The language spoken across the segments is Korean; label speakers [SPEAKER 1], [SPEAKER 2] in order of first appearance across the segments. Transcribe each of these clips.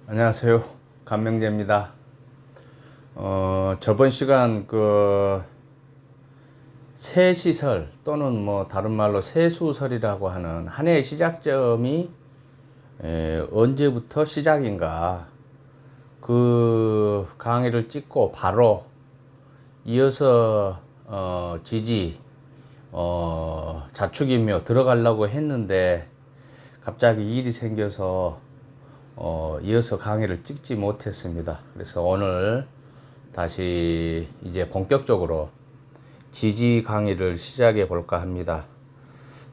[SPEAKER 1] 안녕하세요. 감명재입니다. 저번 시간 새시설 또는 뭐 다른 말로 새수설이라고 하는 한 해의 시작점이 언제부터 시작인가 그 강의를 찍고 바로 이어서 지지 자축인묘 들어가려고 했는데 갑자기 일이 생겨서 이어서 강의를 찍지 못했습니다. 그래서 오늘 다시 이제 본격적으로 지지 강의를 시작해 볼까 합니다.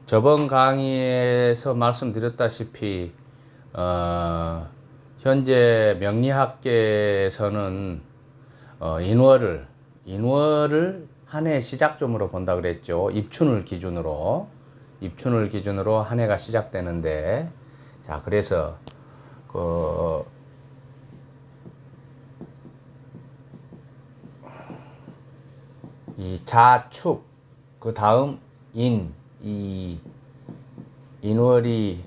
[SPEAKER 1] 저번 강의에서 말씀드렸다시피 현재 명리학계에서는 인월을 한 해 시작점으로 본다 그랬죠. 입춘을 기준으로 한 해가 시작되는데, 자, 그래서 이 자축, 그 다음 이 인월이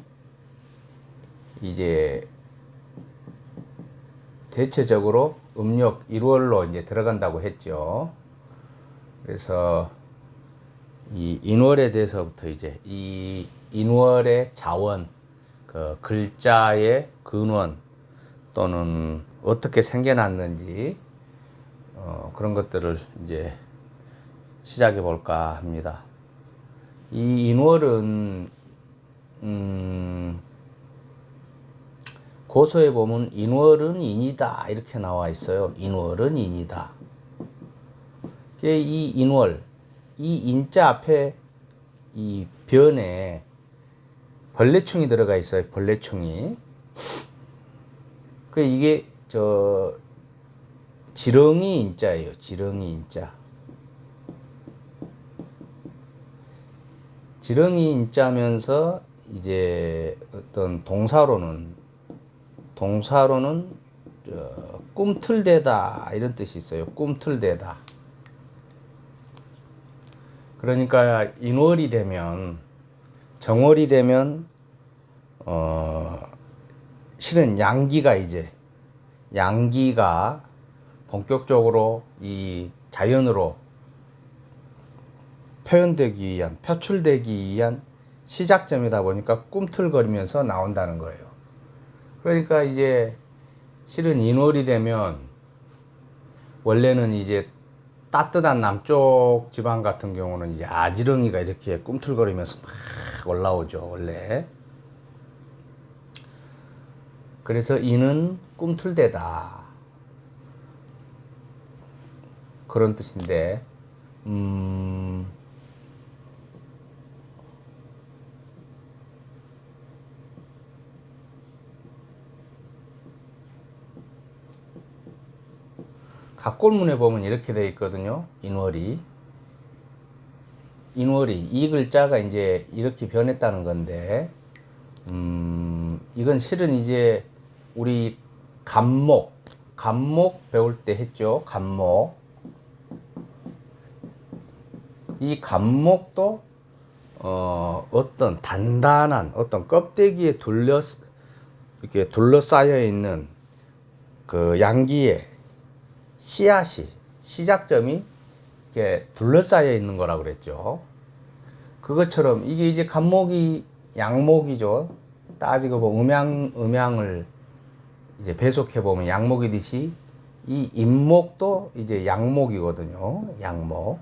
[SPEAKER 1] 이제 대체적으로 음력 1월로 이제 들어간다고 했죠. 그래서 이 인월에 대해서부터 이제 이 인월의 자원, 그 글자의 근원 또는 어떻게 생겨났는지 그런 것들을 이제 시작해 볼까 합니다. 이 인월은 고서에 보면 인월은 인이다 이렇게 나와 있어요. 인월은 인이다. 이 인월, 이 인자 앞에 이 변에 벌레충이 들어가 있어요. 벌레충이. 이게 지렁이 인자예요. 지렁이 인자. 지렁이 인자면서 이제 어떤 동사로는 꿈틀대다 이런 뜻이 있어요. 꿈틀대다. 그러니까 인월이 되면, 정월이 되면 실은 양기가 본격적으로 이 자연으로 표출되기 위한 시작점이다 보니까 꿈틀거리면서 나온다는 거예요. 그러니까 이제 실은 인월이 되면 원래는 이제 따뜻한 남쪽 지방 같은 경우는 이제 아지렁이가 이렇게 꿈틀거리면서 막 올라오죠, 원래. 그래서 이는 꿈틀대다. 그런 뜻인데, 각골문에 보면 이렇게 되어 있거든요. 인월이 이 글자가 이제 이렇게 변했다는 건데, 이건 실은 이제 우리 간목 배울 때 했죠. 이 간목도 어떤 단단한 어떤 껍데기에 이렇게 둘러싸여 있는 그 양기의 씨앗이, 시작점이 이렇게 둘러싸여 있는 거라고 그랬죠. 그것처럼 이게 이제 간목이 양목이죠. 따지고 보면 음양을 이제 배속해 보면 양목이듯이 이 인목도 이제 양목이거든요. 양목.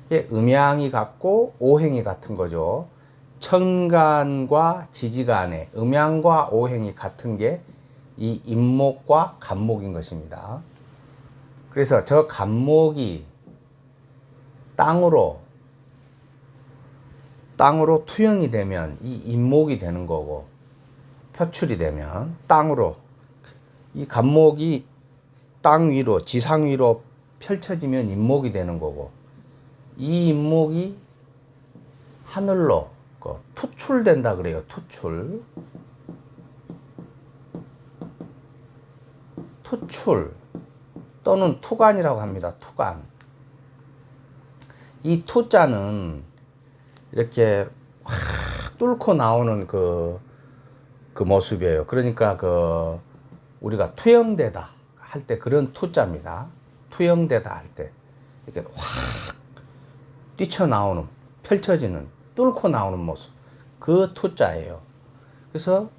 [SPEAKER 1] 이게 음양이 같고 오행이 같은 거죠. 천간과 지지간에 음양과 오행이 같은 게 이 인목과 간목인 것입니다. 그래서 저 간목이 땅으로 투영이 되면 이 인목이 되는 거고, 표출이 되면 땅으로 이 간목이 땅 위로, 지상 위로 펼쳐지면 인목이 되는 거고, 이 인목이 하늘로 투출된다 그래요. 투출 또는 투간이라고 합니다. 투간. 이 투자는 이렇게 확 뚫고 나오는 그 모습이에요. 그러니까 우리가 투영되다 할 때 그런 투자입니다. 투영되다 할 때 이렇게 확 뛰쳐나오는, 펼쳐지는, 뚫고 나오는 모습, 그 투자예요. 그래서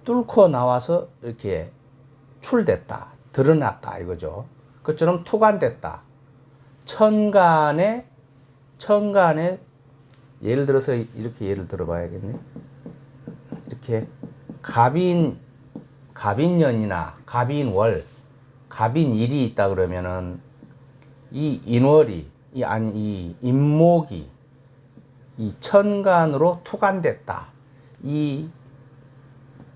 [SPEAKER 1] 뚫고 나와서 이렇게 출됐다, 드러났다 이거죠. 그처럼 투간됐다. 천간에 예를 들어서 이렇게 예를 들어봐야겠네. 이렇게 갑인년이나 갑인월, 갑인일이 있다 그러면은 이 인월이 이 인목이 이 천간으로 투간됐다. 이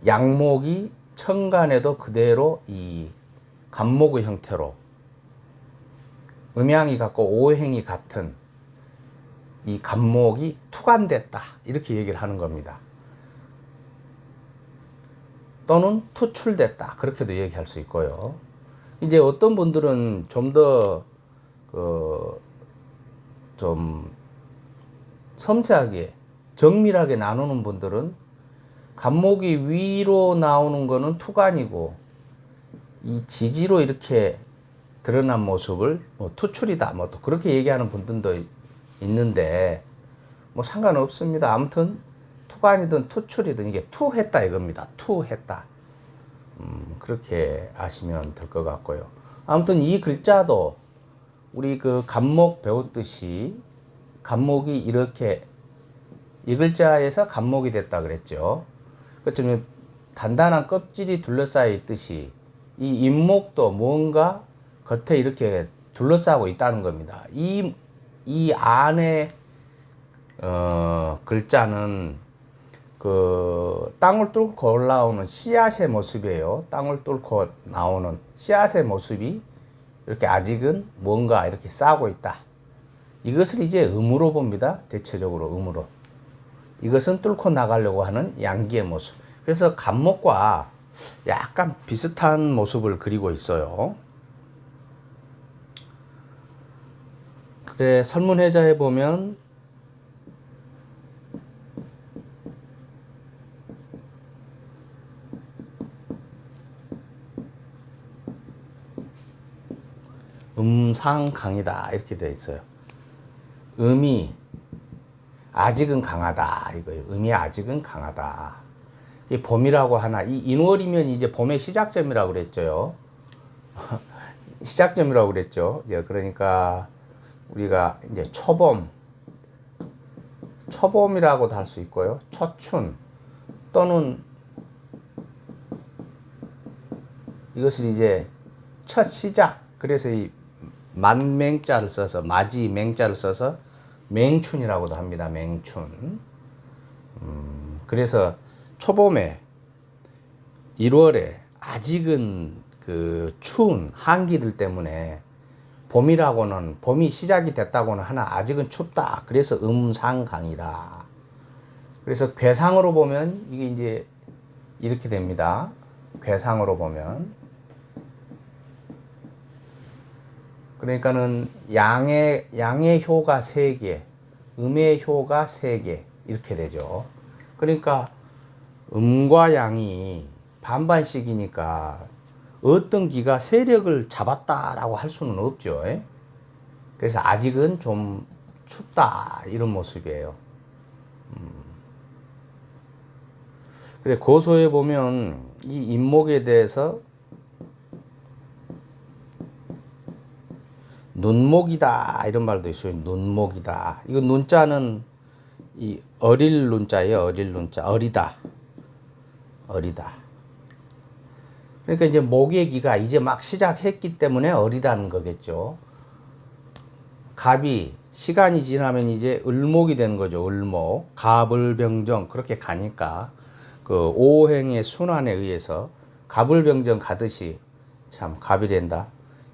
[SPEAKER 1] 양목이 천간에도 그대로 이 간목의 형태로 음양이 같고 오행이 같은 이 간목이 투간됐다. 이렇게 얘기를 하는 겁니다. 또는 투출됐다. 그렇게도 얘기할 수 있고요. 이제 어떤 분들은 좀 더 좀 섬세하게 정밀하게 나누는 분들은 간목이 위로 나오는 거는 투간이고 이 지지로 이렇게 드러난 모습을 뭐 투출이다 뭐 또 그렇게 얘기하는 분들도 있는데 뭐 상관없습니다. 아무튼 투간이든 투출이든 이게 투했다 이겁니다. 투했다. 그렇게 아시면 될 것 같고요. 아무튼 이 글자도 우리 그 간목 배웠듯이 간목이 이렇게 이 글자에서 간목이 됐다 그랬죠. 그렇지만 단단한 껍질이 둘러싸여 있듯이 이 인목도 뭔가 겉에 이렇게 둘러싸고 있다는 겁니다. 이 안에 글자는 그 땅을 뚫고 올라오는 씨앗의 모습이에요. 땅을 뚫고 나오는 씨앗의 모습이 이렇게 아직은 뭔가 이렇게 싸고 있다. 이것을 이제 음으로 봅니다. 대체적으로 음으로. 이것은 뚫고 나가려고 하는 양기의 모습. 그래서 간목과 약간 비슷한 모습을 그리고 있어요. 그래, 설문회자에 보면 음상강이다 이렇게 되어 있어요. 음이 아직은 강하다 이거예요. 음이 아직은 강하다. 이 봄이라고 하나 이 인월이면 이제 봄의 시작점이라고 그랬죠. 시작점이라고 그랬죠. 그러니까 우리가 이제 초봄이라고도 할 수 있고요. 초춘 또는 이것을 이제 첫 시작. 그래서 이 만맹자를 써서 마지 맹자를 써서 맹춘이라고도 합니다. 맹춘. 그래서 초봄에 1월에 아직은 그 추운 한기들 때문에 봄이라고는 봄이 시작이 됐다고는 하나 아직은 춥다. 그래서 음상강이다. 그래서 괴상으로 보면 이게 이제 이렇게 됩니다. 괴상으로 보면 그러니까는 양의 효가 3개, 음의 효가 3개 이렇게 되죠. 그러니까 음과 양이 반반씩이니까 어떤 기가 세력을 잡았다라고 할 수는 없죠. 그래서 아직은 좀 춥다 이런 모습이에요. 그래 고소에 보면 이 인목에 대해서 눈목이다 이런 말도 있어요. 눈목이다. 이거 눈자는 이 어릴 눈자예요. 어릴 눈자. 어리다. 그러니까 이제 목의 기가 이제 막 시작했기 때문에 어리다는 거겠죠. 갑이 시간이 지나면 이제 을목이 되는 거죠. 을목. 갑을병정 그렇게 가니까 그 오행의 순환에 의해서 갑을병정 가듯이 참 갑이 된다.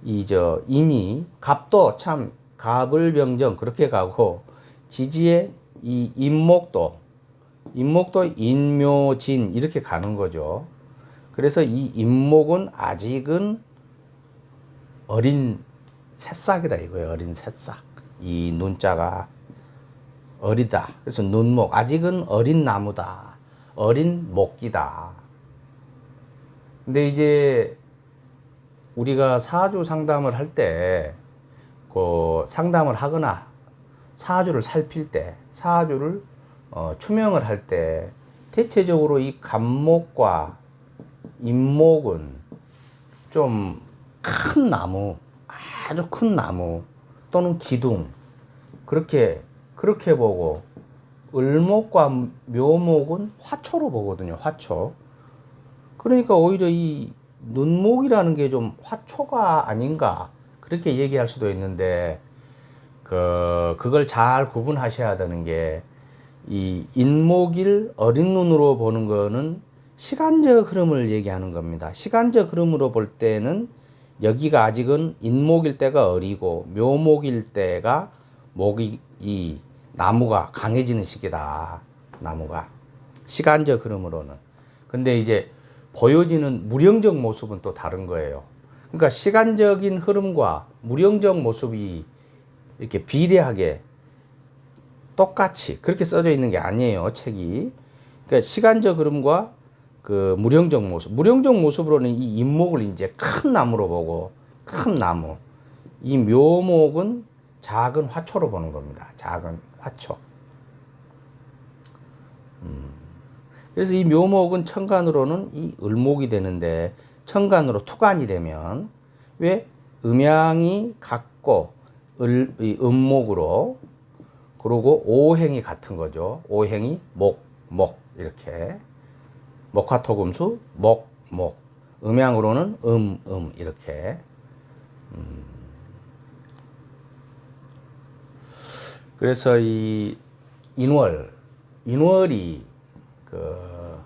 [SPEAKER 1] 인이 갑도 참 갑을병정 그렇게 가고 지지의 이 인목도 인묘진 이렇게 가는 거죠. 그래서 이 인목은 아직은 어린 새싹이라 이거예요. 어린 새싹. 이 눈자가 어리다. 그래서 눈목 아직은 어린 나무다. 어린 목기다. 근데 이제 우리가 사주 상담을 할 때, 그 상담을 하거나 사주를 살필 때, 사주를 추명을 할 때, 대체적으로 이 간목과 인목은 좀 큰 나무, 아주 큰 나무 또는 기둥, 그렇게 보고, 을목과 묘목은 화초로 보거든요. 화초. 그러니까 오히려 이 눈목이라는 게 좀 화초가 아닌가 그렇게 얘기할 수도 있는데, 그걸 잘 구분하셔야 되는 게, 이 인목일 어린 눈으로 보는 거는 시간적 흐름을 얘기하는 겁니다. 시간적 흐름으로 볼 때는 여기가 아직은 인목일 때가 어리고 묘목일 때가 목이 이 나무가 강해지는 시기다. 나무가 시간적 흐름으로는. 근데 이제 보여지는 무령적 모습은 또 다른 거예요. 그러니까 시간적인 흐름과 무령적 모습이 이렇게 비례하게 똑같이 그렇게 써져 있는 게 아니에요, 책이. 그러니까 시간적 흐름과 그 무령적 모습. 무령적 모습으로는 이 인목을 이제 큰 나무로 보고, 큰 나무. 이 묘목은 작은 화초로 보는 겁니다. 작은 화초. 그래서 이 묘목은 천간으로는 이 을목이 되는데, 천간으로 투간이 되면, 왜? 음양이 같고, 이 음목으로, 그리고 오행이 같은 거죠. 오행이 목, 이렇게. 목화토금수, 목. 음양으로는 이렇게. 그래서 이 인월이 그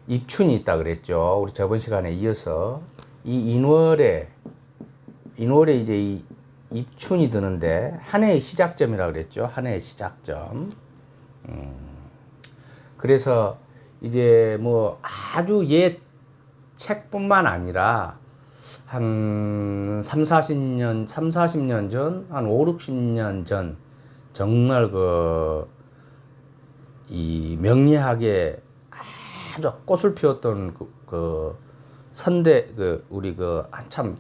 [SPEAKER 1] 입춘이 있다 그랬죠. 우리 저번 시간에 이어서 이 인월에 이제 이 입춘이 드는데 한 해의 시작점이라 그랬죠. 한 해의 시작점. 그래서 이제 뭐 아주 옛 책뿐만 아니라 한 40년 전, 한 5, 60년 전 정말 이 명리학에 아주 꽃을 피웠던 우리 한참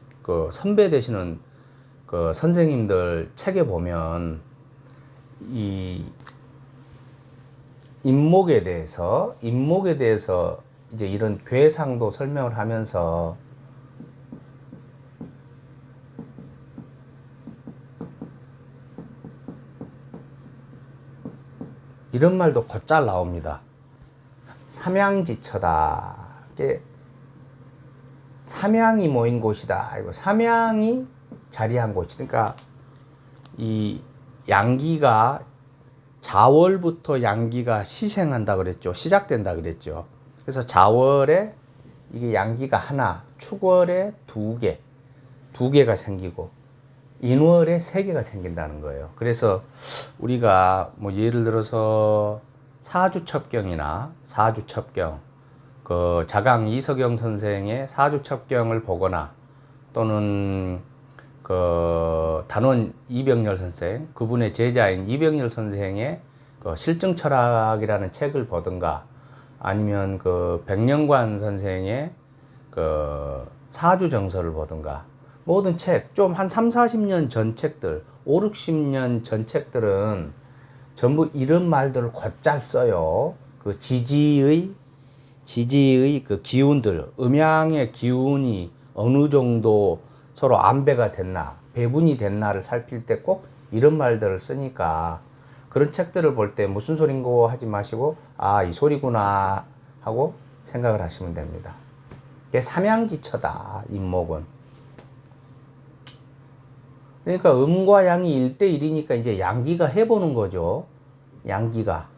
[SPEAKER 1] 선배 되시는 선생님들 책에 보면 이 인목에 대해서 이제 이런 괴상도 설명을 하면서 이런 말도 곧잘 나옵니다. 삼양지처다. 이게 삼양이 모인 곳이다. 이거 삼양이 자리한 곳이. 그러니까 이 양기가 자월부터 양기가 시생한다 그랬죠. 시작된다 그랬죠. 그래서 자월에 이게 양기가 하나, 축월에 두 개가 생기고 인월에 세 개가 생긴다는 거예요. 그래서 우리가 뭐 예를 들어서 사주첩경이나 사주첩경, 자강 이석영 선생의 사주첩경을 보거나 또는 단원 이병렬 선생, 그분의 제자인 이병렬 선생의 실증철학이라는 책을 보든가 아니면 백령관 선생의 사주정서를 보든가 모든 책, 좀 한 3, 40년 전 책들, 5, 60년 전 책들은 전부 이런 말들을 곧잘 써요. 지지의 기운들, 음양의 기운이 어느 정도 서로 안배가 됐나, 배분이 됐나를 살필 때 꼭 이런 말들을 쓰니까 그런 책들을 볼 때 무슨 소린고 하지 마시고, 아, 이 소리구나 하고 생각을 하시면 됩니다. 이게 삼양지처다, 인목은. 그러니까 음과 양이 1대1이니까 이제 양기가 해보는 거죠. 양기가.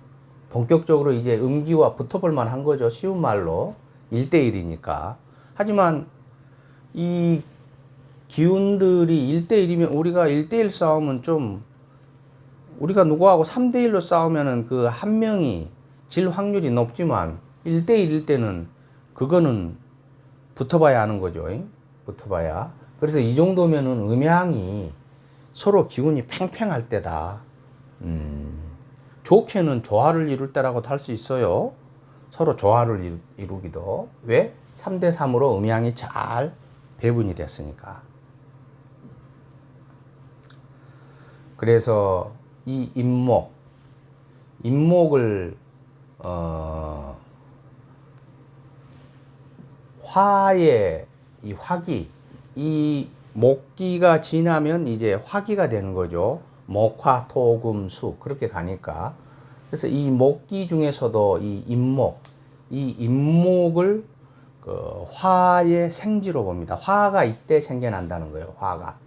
[SPEAKER 1] 본격적으로 이제 음기와 붙어볼 만한 거죠. 쉬운 말로. 1대1이니까. 하지만 이 기운들이 1대1이면 우리가 1대1 싸우면 좀, 우리가 누구하고 3대1로 싸우면은 그 한 명이 질 확률이 높지만 1대1일 때는 그거는 붙어봐야 하는 거죠. 붙어봐야. 그래서 이 정도면은 음양이 서로 기운이 팽팽할 때다. 좋게는 조화를 이룰 때라고도 할 수 있어요. 서로 조화를 이루기도. 왜? 3대 3으로 음양이 잘 배분이 됐으니까. 그래서 이 임목을 화의 이 화기, 이 목기가 지나면 이제 화기가 되는 거죠. 목화, 토, 금, 수 그렇게 가니까. 그래서 이 목기 중에서도 이 임목을 그 화의 생지로 봅니다. 화가 이때 생겨난다는 거예요. 화가.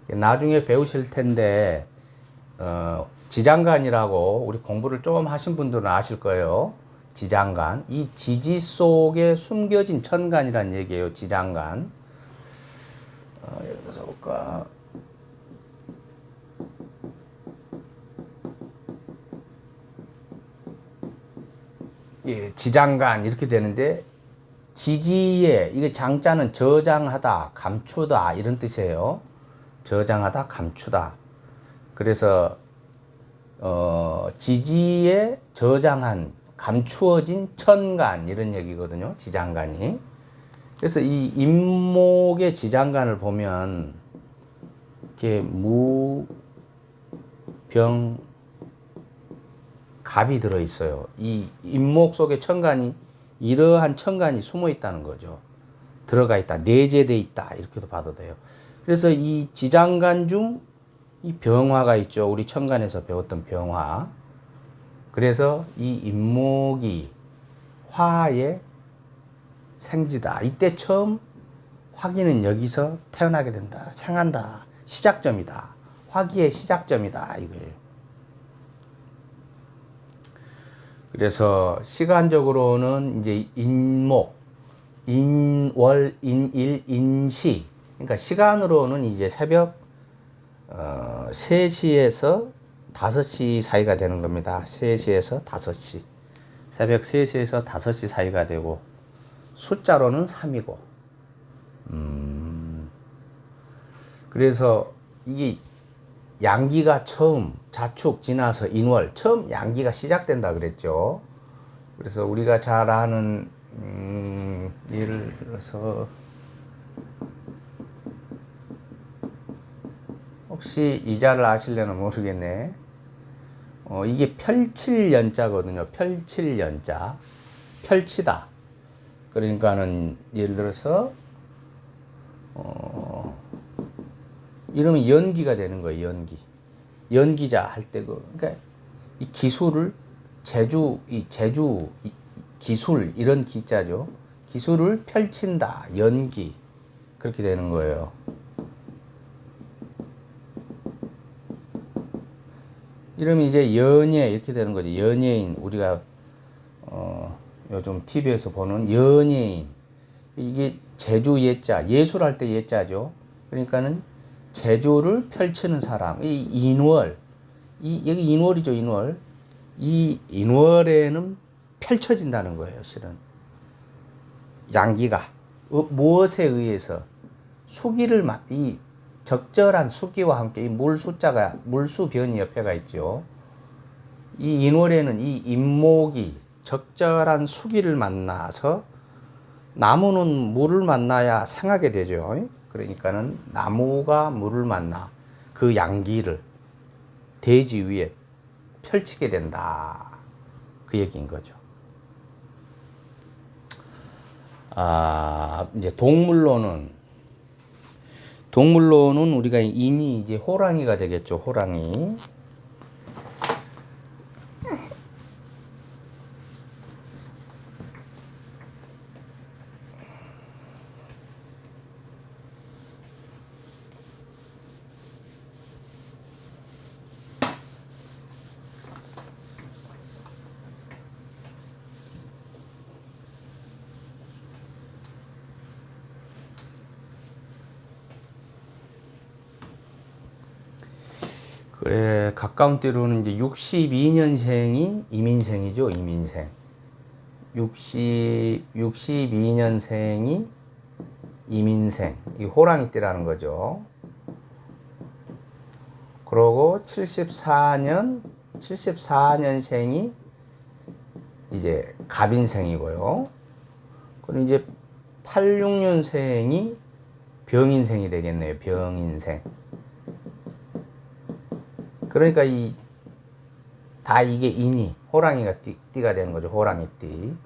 [SPEAKER 1] 나중에 배우실 텐데 지장간이라고 우리 공부를 좀 하신 분들은 아실 거예요. 지장간. 이 지지 속에 숨겨진 천간이란 얘기예요. 지장간. 예를 들어서 볼까. 예, 지장간 이렇게 되는데 지지에 이게 장자는 저장하다, 감추다 이런 뜻이에요. 저장하다, 감추다. 그래서 지지에 저장한, 감추어진 천간 이런 얘기거든요. 지장간이. 그래서 이 임목의 지장간을 보면 이렇게 무, 병, 갑이 들어 있어요. 이 임목 속에 천간이 이러한 천간이 숨어 있다는 거죠. 들어가 있다, 내재돼 있다 이렇게도 봐도 돼요. 그래서 이 지장간 중 이 병화가 있죠. 우리 천간에서 배웠던 병화. 그래서 이 임목이 화의 생지다. 이때 처음 화기는 여기서 태어나게 된다. 생한다. 시작점이다. 화기의 시작점이다. 이거예요. 그래서 시간적으로는 이제 인목, 인월, 인일, 인시. 그러니까 시간으로는 이제 새벽 3시에서 5시 사이가 되는 겁니다. 3시에서 5시. 새벽 3시에서 5시 사이가 되고, 숫자로는 3이고, 그래서 이게 양기가 처음 자축 지나서 인월, 처음 양기가 시작된다 그랬죠. 그래서 우리가 잘 아는, 예를 들어서, 혹시 이자를 아실려나 모르겠네. 이게 펼칠 연자거든요. 펼칠 연자. 펼치다. 그러니까는 예를 들어서 이러면 연기가 되는 거예요. 연기. 연기자 할 때 그러니까 이 기술을 기술 이런 기자죠. 기술을 펼친다. 연기. 그렇게 되는 거예요. 이러면 이제 연예 이렇게 되는 거죠. 연예인 우리가 요즘 TV에서 보는 연예인 이게 제주 예자 예술할 때 예자죠. 그러니까는 제주를 펼치는 사람 이 인월 여기 인월이죠. 인월 이 인월에는 펼쳐진다는 거예요. 실은 양기가 무엇에 의해서 수기를 이 적절한 수기와 함께 이 물수자가 물수 변이 옆에가 있죠. 이 인월에는 이 임목이 적절한 수기를 만나서 나무는 물을 만나야 생하게 되죠. 그러니까는 나무가 물을 만나 그 양기를 대지 위에 펼치게 된다. 그 얘기인 거죠. 이제 동물로는 우리가 인이 이제 호랑이가 되겠죠. 호랑이. 그래, 가까운 때로는 이제 62년생이 이민생이죠, 이민생. 62년생이 이민생. 이 호랑이 띠라는 거죠. 그러고 74년생이 이제 갑인생이고요. 그리고 이제 86년생이 병인생이 되겠네요. 병인생. 그러니까 다 이게 인이, 호랑이가 띠가 되는 거죠. 호랑이 띠.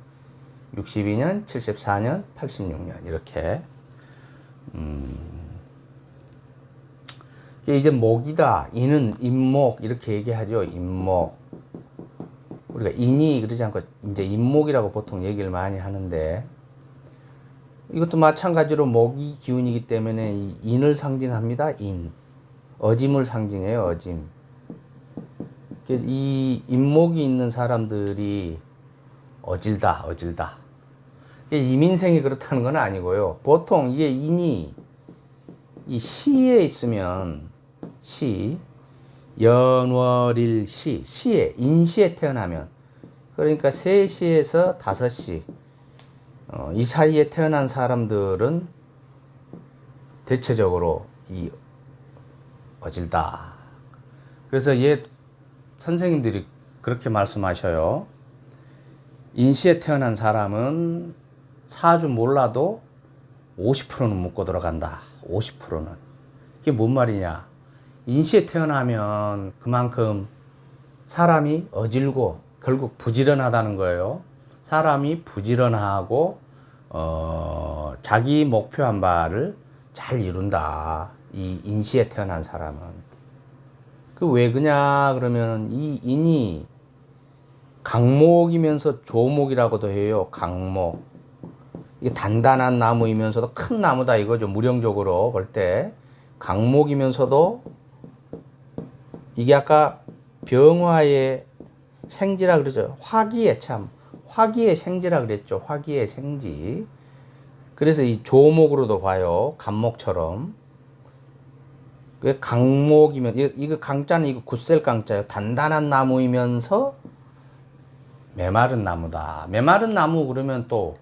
[SPEAKER 1] 62년, 74년, 86년 이렇게. 이제 목이다. 인은 인목 이렇게 얘기하죠. 인목. 우리가 인이 그러지 않고 이제 인목이라고 보통 얘기를 많이 하는데, 이것도 마찬가지로 목이 기운이기 때문에 이 인을 상징합니다. 인. 어짐을 상징해요. 어짐. 이 인목이 있는 사람들이 어질다. 이민생이 그렇다는 건 아니고요. 보통 이게 인이 이 시에 있으면 연월일 시에 인시에 태어나면, 그러니까 3시에서 5시 이 사이에 태어난 사람들은 대체적으로 이 어질다. 그래서 선생님들이 그렇게 말씀하셔요. 인시에 태어난 사람은 사주 몰라도 50%는 묻고 들어간다. 50%는. 이게 뭔 말이냐? 인시에 태어나면 그만큼 사람이 어질고 결국 부지런하다는 거예요. 사람이 부지런하고 자기 목표한 바를 잘 이룬다. 이 인시에 태어난 사람은. 왜 그냐 그러면 이 인이 강목이면서 조목이라고도 해요. 강목. 이게 단단한 나무이면서도 큰 나무다 이거죠. 무령적으로 볼 때. 강목이면서도 이게 아까 병화의 생지라 그러죠. 화기의 생지라 그랬죠. 화기의 생지. 그래서 이 조목으로도 봐요. 간목처럼. 강목이면, 이거 강자는 이거 굳셀 강자예요. 단단한 나무이면서 메마른 나무다. 메마른 나무 그러면 또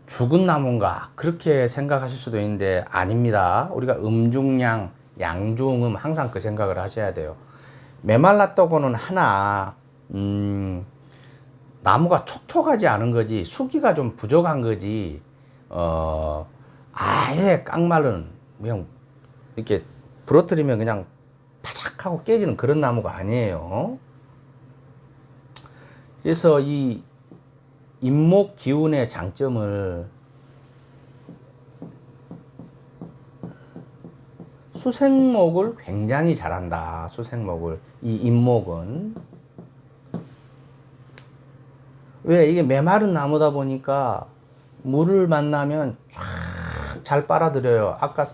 [SPEAKER 1] 죽은 나무인가? 그렇게 생각하실 수도 있는데 아닙니다. 우리가 음중양, 양중음 항상 그 생각을 하셔야 돼요. 메말랐다고는 하나, 나무가 촉촉하지 않은 거지, 수기가 좀 부족한 거지, 아예 깡마른, 그냥 이렇게 부러뜨리면 그냥 파작하고 깨지는 그런 나무가 아니에요. 그래서 이 인목 기운의 장점을 수생목을 굉장히 잘한다. 수생목을. 이 인목은. 왜? 이게 메마른 나무다 보니까 물을 만나면 쫙 잘 빨아들여요. 아까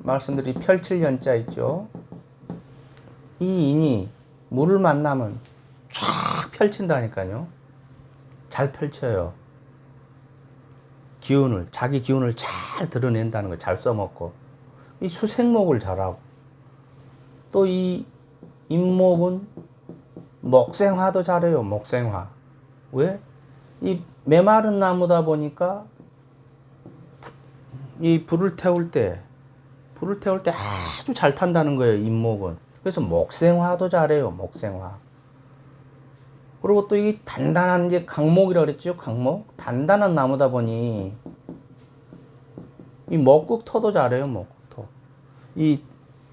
[SPEAKER 1] 말씀드린 펼칠연자 있죠? 이 인이 물을 만나면 쫙 펼친다니까요. 잘 펼쳐요. 자기 기운을 잘 드러낸다는 거, 잘 써먹고. 이 수생목을 잘하고. 또 이 인목은 목생화도 잘해요, 목생화. 왜? 이 메마른 나무다 보니까 이 불을 태울 때 아주 잘 탄다는 거예요, 인목은. 그래서 목생화도 잘해요, 목생화. 그리고 또 이 단단한 이제 강목이라고 그랬죠, 강목. 단단한 나무다 보니 이 목극토도 잘해요, 목극토. 이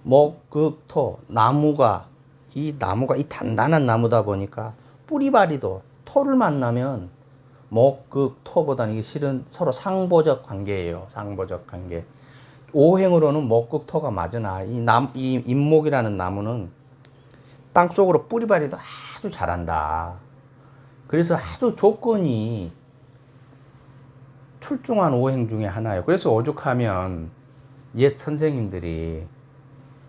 [SPEAKER 1] 목극토, 이 나무가 이 단단한 나무다 보니까 뿌리바리도 토를 만나면 목극토보다는 이게 실은 서로 상보적 관계예요. 상보적 관계. 오행으로는 목극토가 맞으나 이 인목이라는 나무는 땅속으로 뿌리바리도 아주 잘한다. 그래서 아주 조건이 출중한 오행 중에 하나예요. 그래서 오죽하면 옛 선생님들이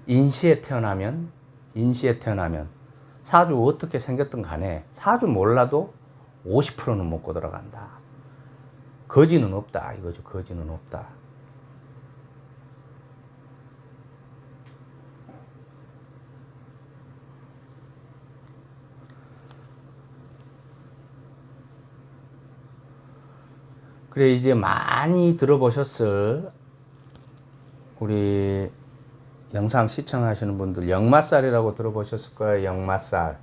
[SPEAKER 1] 인시에 태어나면 사주 어떻게 생겼든 간에 사주 몰라도 50%는 먹고 들어간다. 거지는 없다 이거죠. 거지는 없다. 그래, 이제 많이 들어보셨을, 우리 영상 시청하시는 분들 역마살이라고 들어보셨을 거예요. 역마살.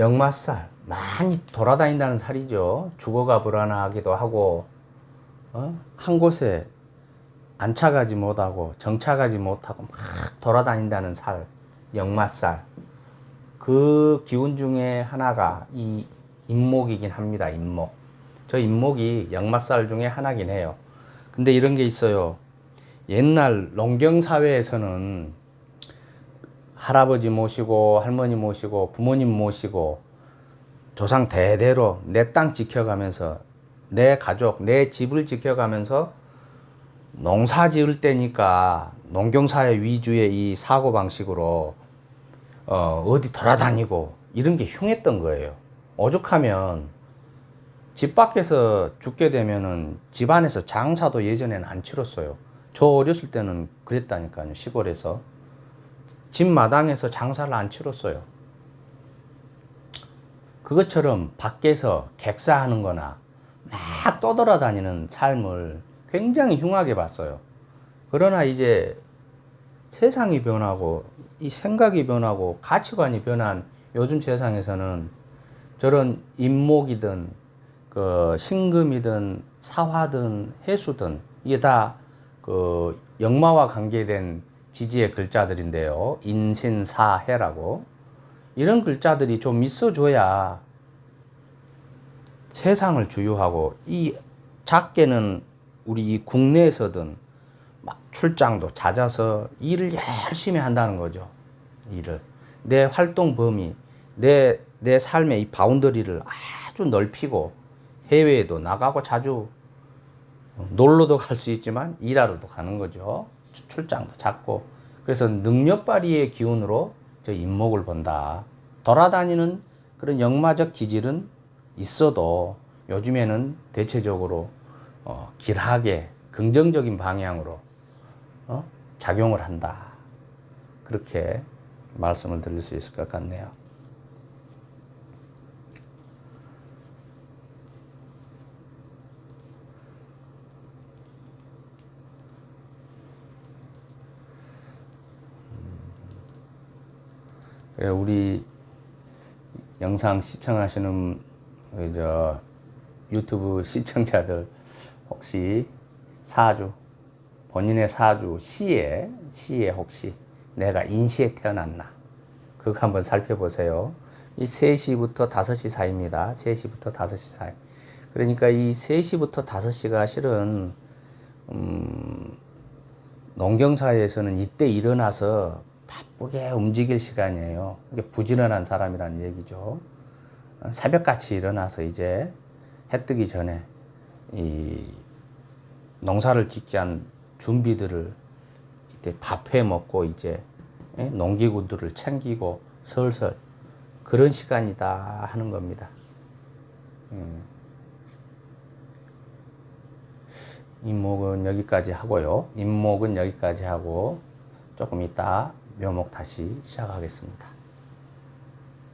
[SPEAKER 1] 역마살 많이 돌아다닌다는 살이죠. 주거가 불안하기도 하고 한 곳에 안착하지 못하고 정착하지 못하고 막 돌아다닌다는 살, 역마살. 그 기운 중에 하나가 이 임목이긴 합니다. 임목. 저 임목이 역마살 중에 하나긴 해요. 근데 이런 게 있어요. 옛날 농경 사회에서는 할아버지 모시고 할머니 모시고 부모님 모시고 조상 대대로 내 땅 지켜가면서 내 가족, 내 집을 지켜가면서 농사 지을 때니까 농경사회 위주의 이 사고방식으로 어디 돌아다니고 이런 게 흉했던 거예요. 오죽하면 집 밖에서 죽게 되면은 집 안에서 장사도 예전에는 안 치렀어요. 저 어렸을 때는 그랬다니까요. 시골에서. 집 마당에서 장사를 안 치렀어요. 그것처럼 밖에서 객사하는 거나 막 떠돌아다니는 삶을 굉장히 흉하게 봤어요. 그러나 이제 세상이 변하고 이 생각이 변하고 가치관이 변한 요즘 세상에서는 저런 임목이든 그 신금이든 사화든 해수든 이게 다 그 역마와 관계된 지지의 글자들인데요. 인신사해라고 이런 글자들이 좀 있어줘야 세상을 주유하고 이 작게는 우리 이 국내에서든 막 출장도 잦아서 일을 열심히 한다는 거죠. 일을 내 활동 범위 내 삶의 이 바운더리를 아주 넓히고 해외에도 나가고 자주 놀러도 갈 수 있지만 일하러도 가는 거죠. 출장도 잦고 그래서 능력 발휘의 기운으로 저 임목을 본다. 돌아다니는 그런 역마적 기질은 있어도 요즘에는 대체적으로 길하게 긍정적인 방향으로 작용을 한다. 그렇게 말씀을 드릴 수 있을 것 같네요. 우리 영상 시청하시는 유튜브 시청자들 혹시 사주 본인의 사주 시에 혹시 내가 인시에 태어났나 그거 한번 살펴보세요. 이 3시부터 5시 사이입니다. 3시부터 5시 사이. 그러니까 이 3시부터 5시가 실은 농경사회에서는 이때 일어나서 바쁘게 움직일 시간이에요. 이게 부지런한 사람이라는 얘기죠. 새벽같이 일어나서 이제 해 뜨기 전에 이 농사를 짓기 위한 준비들을 이때 밥해 먹고 이제 농기구들을 챙기고 슬슬 그런 시간이다 하는 겁니다. 임목은 여기까지 하고요. 임목은 여기까지 하고 조금 이따 묘목 다시 시작하겠습니다.